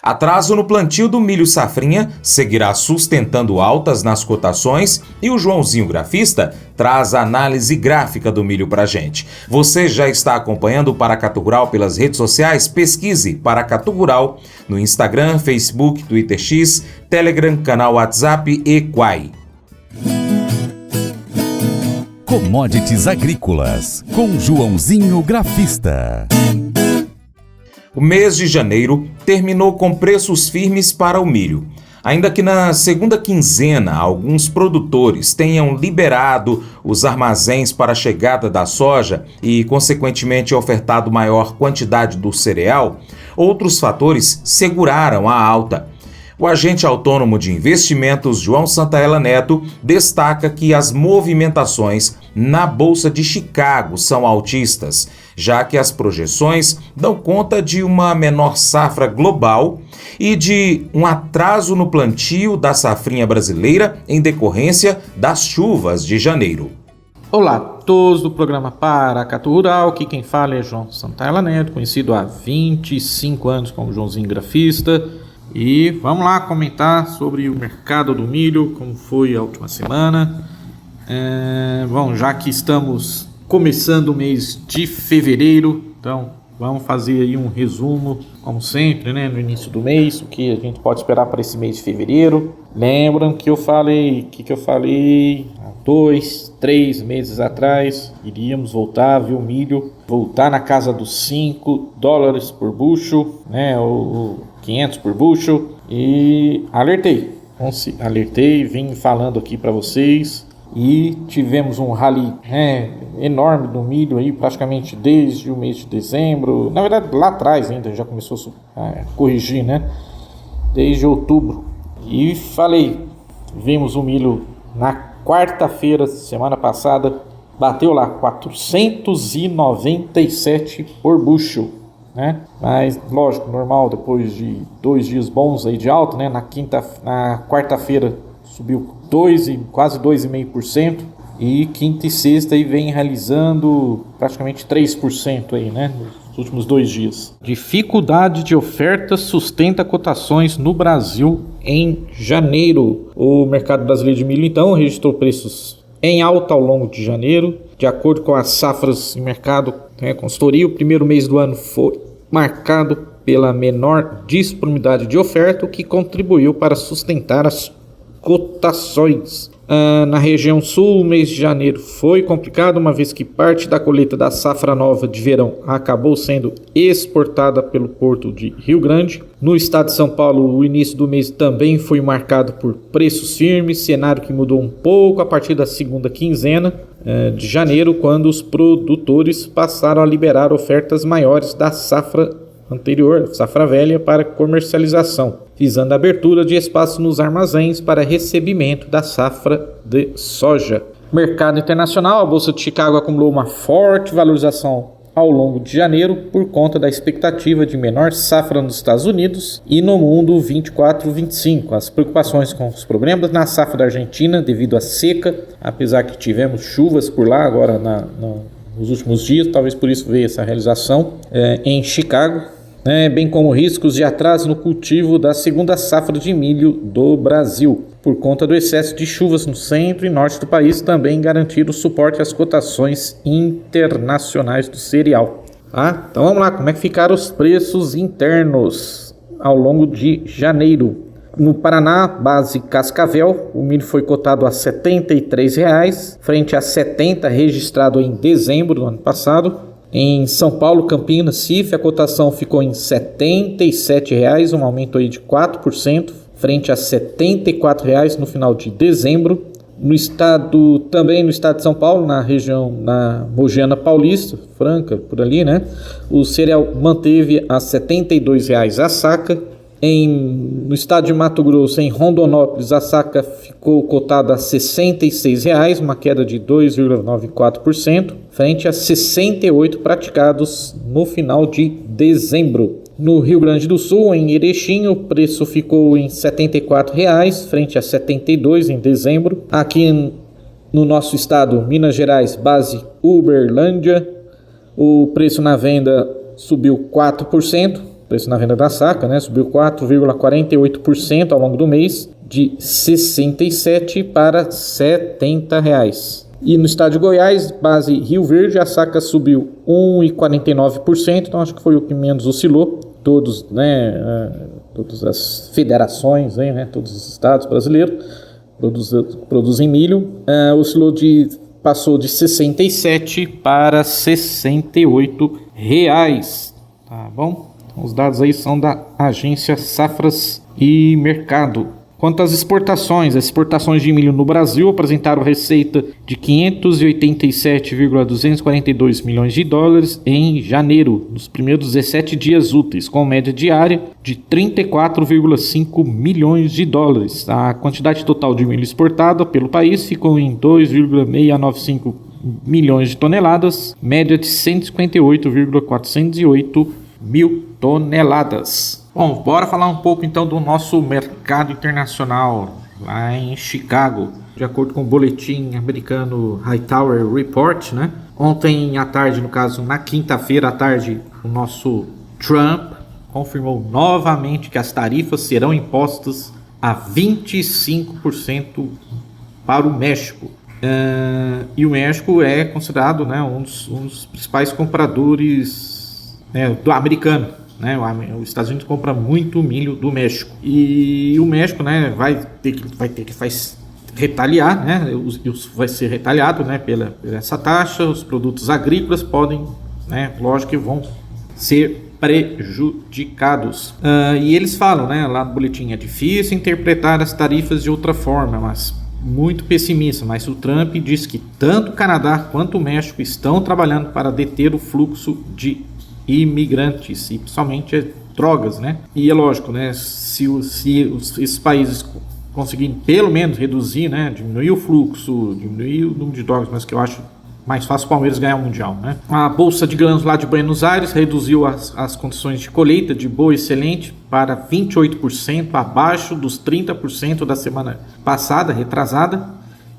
Atraso no plantio do milho safrinha seguirá sustentando altas nas cotações e o Joãozinho Grafista traz a análise gráfica do milho pra gente. Você já está acompanhando o Paracatu Rural pelas redes sociais? Pesquise Paracatu Rural no Instagram, Facebook, Twitter X, Telegram, canal WhatsApp e Quai. Commodities Agrícolas, com Joãozinho Grafista. O mês de janeiro terminou com preços firmes para o milho. Ainda que na segunda quinzena alguns produtores tenham liberado os armazéns para a chegada da soja e, consequentemente, ofertado maior quantidade do cereal, outros fatores seguraram a alta. O agente autônomo de investimentos João Santaella Neto destaca que as movimentações na Bolsa de Chicago são altistas, já que as projeções dão conta de uma menor safra global e de um atraso no plantio da safrinha brasileira em decorrência das chuvas de janeiro. Olá a todos do programa Paracatu Rural, aqui quem fala é João Santaella Neto, conhecido há 25 anos como Joãozinho Grafista. E vamos lá comentar sobre o mercado do milho, como foi a última semana. Bom, já que estamos começando o mês de fevereiro, então vamos fazer aí um resumo, como sempre, né, no início do mês, o que a gente pode esperar para esse mês de fevereiro. Lembram que eu falei, há 2, 3 meses atrás, iríamos voltar a ver o milho voltar na casa dos $5 por bushel, né, ou 500 por bushel, e alertei, vim falando aqui para vocês, e tivemos um rally enorme do milho aí, praticamente desde o mês de dezembro, na verdade lá atrás ainda já começou a corrigir, né, desde outubro, e vimos o milho na quarta-feira, semana passada, bateu lá 497 por bushel, né? Mas lógico, normal, depois de 2 dias bons aí de alta, né? Na quarta-feira subiu quase 2,5%, e quinta e sexta aí vem realizando praticamente 3% aí, né? Nos últimos 2 dias. Dificuldade de oferta sustenta cotações no Brasil em janeiro. O mercado brasileiro de milho então registrou preços em alta ao longo de janeiro, de acordo com as safras em mercado, consultoria. O primeiro mês do ano foi marcado pela menor disponibilidade de oferta, o que contribuiu para sustentar as cotações. Na região sul, o mês de janeiro foi complicado, uma vez que parte da colheita da safra nova de verão acabou sendo exportada pelo porto de Rio Grande. No estado de São Paulo, o início do mês também foi marcado por preços firmes, cenário que mudou um pouco a partir da segunda quinzena de janeiro, quando os produtores passaram a liberar ofertas maiores da safra anterior, safra velha, para comercialização, visando a abertura de espaço nos armazéns para recebimento da safra de soja. Mercado internacional, a Bolsa de Chicago acumulou uma forte valorização ao longo de janeiro por conta da expectativa de menor safra nos Estados Unidos e no mundo 24-25. As preocupações com os problemas na safra da Argentina devido à seca, apesar que tivemos chuvas por lá agora nos últimos dias, talvez por isso veio essa realização em Chicago, bem como riscos de atraso no cultivo da segunda safra de milho do Brasil, por conta do excesso de chuvas no centro e norte do país, também garantiram suporte às cotações internacionais do cereal. Então vamos lá, como é que ficaram os preços internos ao longo de janeiro? No Paraná, base Cascavel, o milho foi cotado a R$ 73,00, frente a R$ 70,00 registrado em dezembro do ano passado. Em São Paulo, Campinas, CIF, a cotação ficou em R$ 77,00, um aumento aí de 4%, frente a R$ 74,00 no final de dezembro. Também no estado de São Paulo, na Mogiana Paulista, Franca, por ali, né? O cereal manteve a R$ 72,00 a saca. No estado de Mato Grosso, em Rondonópolis, a saca ficou cotada a R$ 66,00, uma queda de 2,94%, frente a R$ 68,00 praticados no final de dezembro. No Rio Grande do Sul, em Erechim, o preço ficou em R$ 74,00, frente a R$ 72,00 em dezembro. Aqui no nosso estado, Minas Gerais, base Uberlândia, o preço na venda subiu 4%. preço na venda da saca, né? Subiu 4,48% ao longo do mês, de R$ 67 para R$ 70. E no estado de Goiás, base Rio Verde, a saca subiu 1,49%, então acho que foi o que menos oscilou. Todas as federações, né, todos os estados brasileiros produzem milho, passou de 67 para 68 reais, tá bom? Os dados aí são da agência Safras e Mercado. Quanto às exportações de milho no Brasil apresentaram receita de 587,242 milhões de dólares em janeiro, nos primeiros 17 dias úteis, com média diária de 34,5 milhões de dólares. A quantidade total de milho exportada pelo país ficou em 2,695 milhões de toneladas, média de 158,408 mil toneladas. Bom, bora falar um pouco então do nosso mercado internacional lá em Chicago. De acordo com o boletim americano Hightower Report, né? Ontem à tarde, no caso na quinta-feira à tarde, o nosso Trump confirmou novamente que as tarifas serão impostas a 25% para o México. E o México é considerado, né, um dos principais compradores, né, do americano. Né, os Estados Unidos compra muito milho do México e o México, né, vai ter que retaliar, né, vai ser retaliado, né, pela essa taxa. Os produtos agrícolas podem, né, lógico que vão ser prejudicados. E eles falam, né, lá no boletim, é difícil interpretar as tarifas de outra forma, mas muito pessimista. Mas o Trump diz que tanto o Canadá quanto o México estão trabalhando para deter o fluxo de imigrantes e principalmente drogas, né? E é lógico, né? Se esses países conseguirem pelo menos reduzir, né? Diminuir o fluxo, diminuir o número de drogas, mas que eu acho mais fácil o Palmeiras ganhar o Mundial, né? A Bolsa de Grãos lá de Buenos Aires reduziu as condições de colheita de boa excelente para 28%, abaixo dos 30% da semana passada, retrasada,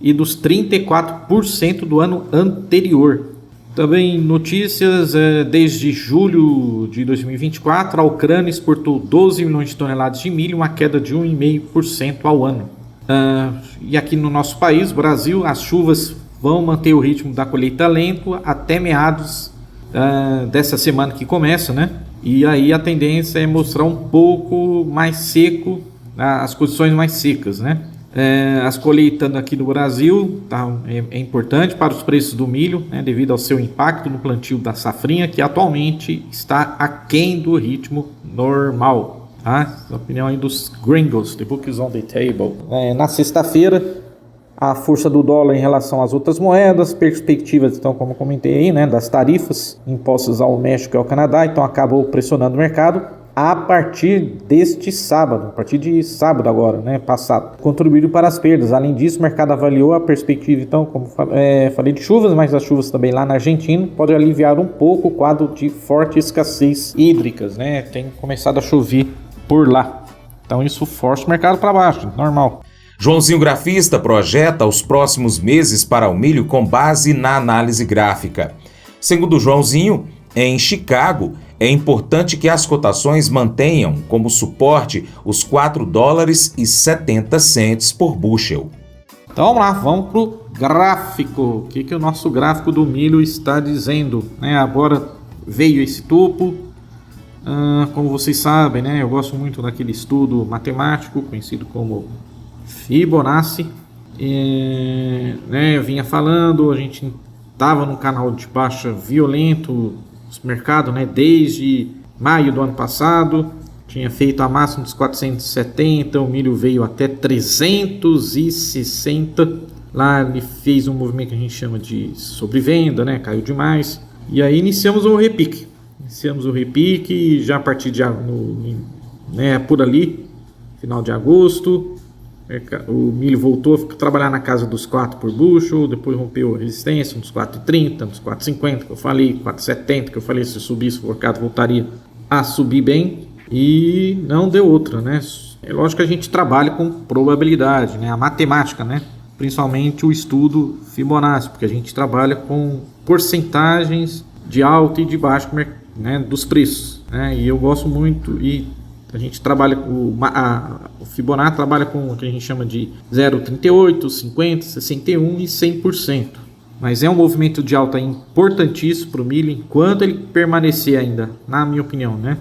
e dos 34% do ano anterior. Também notícias, desde julho de 2024, a Ucrânia exportou 12 milhões de toneladas de milho, uma queda de 1,5% ao ano. E aqui no nosso país, Brasil, as chuvas vão manter o ritmo da colheita lento até meados dessa semana que começa, né? E aí a tendência é mostrar um pouco mais seco, as condições mais secas, né? As colheitas aqui no Brasil é importante para os preços do milho, né, devido ao seu impacto no plantio da safrinha, que atualmente está aquém do ritmo normal. Tá? A opinião aí dos gringos, the book is on the table. Na sexta-feira, a força do dólar em relação às outras moedas, perspectivas, então, como eu comentei aí, né, das tarifas impostas ao México e ao Canadá, então acabou pressionando o mercado. A partir de sábado agora, né, passado, contribuíram para as perdas. Além disso, o mercado avaliou a perspectiva, então, como falei, de chuvas, mas as chuvas também lá na Argentina podem aliviar um pouco o quadro de forte escassez hídricas, né? Tem começado a chover por lá. Então isso força o mercado para baixo, normal. Joãozinho Grafista projeta os próximos meses para o milho com base na análise gráfica. Segundo Joãozinho, em Chicago, é importante que as cotações mantenham como suporte os $4,70 por bushel. Então vamos lá, vamos para o gráfico. O que o nosso gráfico do milho está dizendo? Agora veio esse topo. Como vocês sabem, né, eu gosto muito daquele estudo matemático conhecido como Fibonacci. Eu vinha falando, a gente estava num canal de baixa violento mercado, né, desde maio do ano passado, tinha feito a máxima dos 470, o milho veio até 360, lá ele fez um movimento que a gente chama de sobrevenda, né, caiu demais, e aí iniciamos o repique, já a partir de por ali, final de agosto, o milho voltou a trabalhar na casa dos 4 por bushel, depois rompeu a resistência nos 4,30, nos 4,50 que eu falei, 4,70 que eu falei, se subisse o mercado voltaria a subir bem, e não deu outra, né? É lógico que a gente trabalha com probabilidade, né? A matemática, né? Principalmente o estudo Fibonacci, porque a gente trabalha com porcentagens de alto e de baixo, né, dos preços. né? E eu gosto muito, e a gente trabalha com o Fibonacci trabalha com o que a gente chama de 0,38, 50, 61 e 100%. Mas é um movimento de alta importantíssimo para o milho enquanto ele permanecer ainda, na minha opinião, né?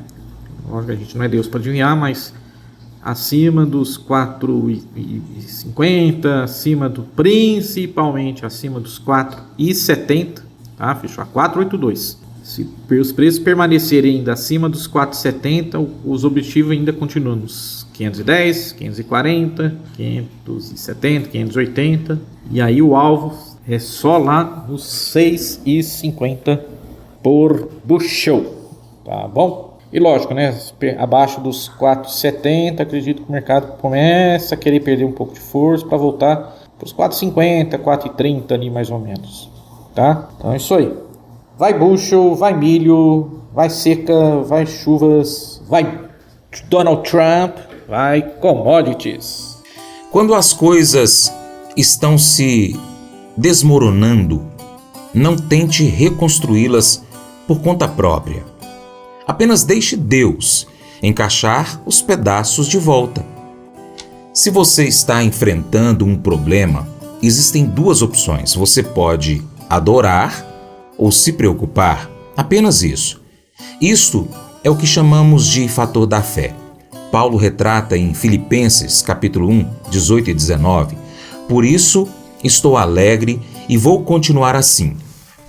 Lógico, a gente não é Deus para adivinhar, mas acima dos 4,50, principalmente acima dos 4,70, tá? Fechou a 4,82. Se os preços permanecerem ainda acima dos 4,70, os objetivos ainda continuam nos 510, 540, 570, 580. E aí o alvo é só lá nos 6,50 por bushel, tá bom? E lógico, né? Abaixo dos 4,70, acredito que o mercado começa a querer perder um pouco de força para voltar para os 4,50, 4,30 ali mais ou menos, tá? Então é isso aí. Vai bushel, vai milho, vai seca, vai chuvas, vai Donald Trump, vai commodities. Quando as coisas estão se desmoronando, não tente reconstruí-las por conta própria. Apenas deixe Deus encaixar os pedaços de volta. Se você está enfrentando um problema, existem duas opções. Você pode adorar ou se preocupar. Apenas isso. Isto é o que chamamos de fator da fé. Paulo retrata em Filipenses, capítulo 1, 18 e 19. Por isso, estou alegre e vou continuar assim,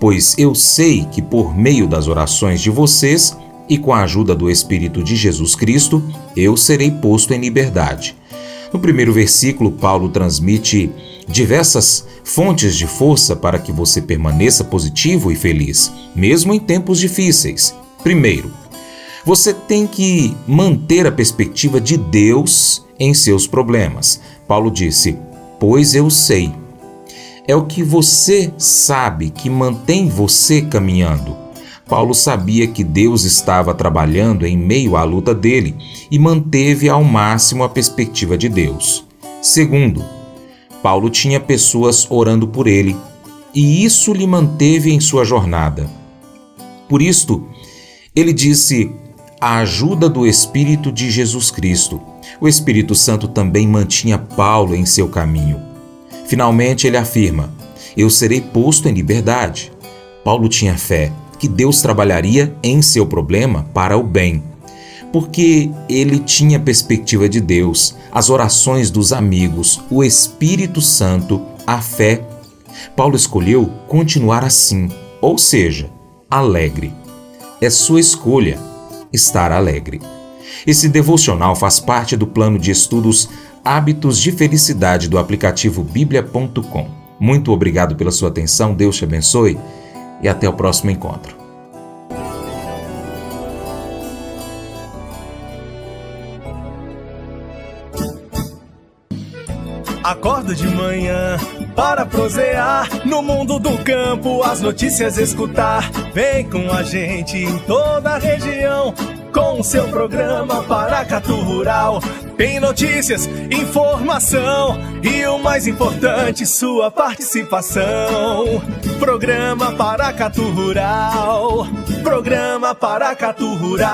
pois eu sei que por meio das orações de vocês e com a ajuda do Espírito de Jesus Cristo, eu serei posto em liberdade. No primeiro versículo, Paulo transmite diversas fontes de força para que você permaneça positivo e feliz, mesmo em tempos difíceis. Primeiro, você tem que manter a perspectiva de Deus em seus problemas. Paulo disse, pois eu sei. É o que você sabe que mantém você caminhando. Paulo sabia que Deus estava trabalhando em meio à luta dele e manteve ao máximo a perspectiva de Deus. Segundo, Paulo tinha pessoas orando por ele e isso lhe manteve em sua jornada. Por isto, ele disse, a ajuda do Espírito de Jesus Cristo. O Espírito Santo também mantinha Paulo em seu caminho. Finalmente ele afirma, eu serei posto em liberdade. Paulo tinha fé que Deus trabalharia em seu problema para o bem, porque ele tinha perspectiva de Deus, as orações dos amigos, o Espírito Santo, a fé. Paulo escolheu continuar assim, ou seja, alegre. É sua escolha estar alegre. Esse devocional faz parte do plano de estudos Hábitos de Felicidade do aplicativo biblia.com. Muito obrigado pela sua atenção, Deus te abençoe e até o próximo encontro. Acordo de manhã para prosear no mundo do campo, as notícias escutar. Vem com a gente em toda a região com o seu programa Paracatu Rural. Tem notícias, informação e o mais importante, sua participação. Programa Paracatu Rural. Programa Paracatu Rural.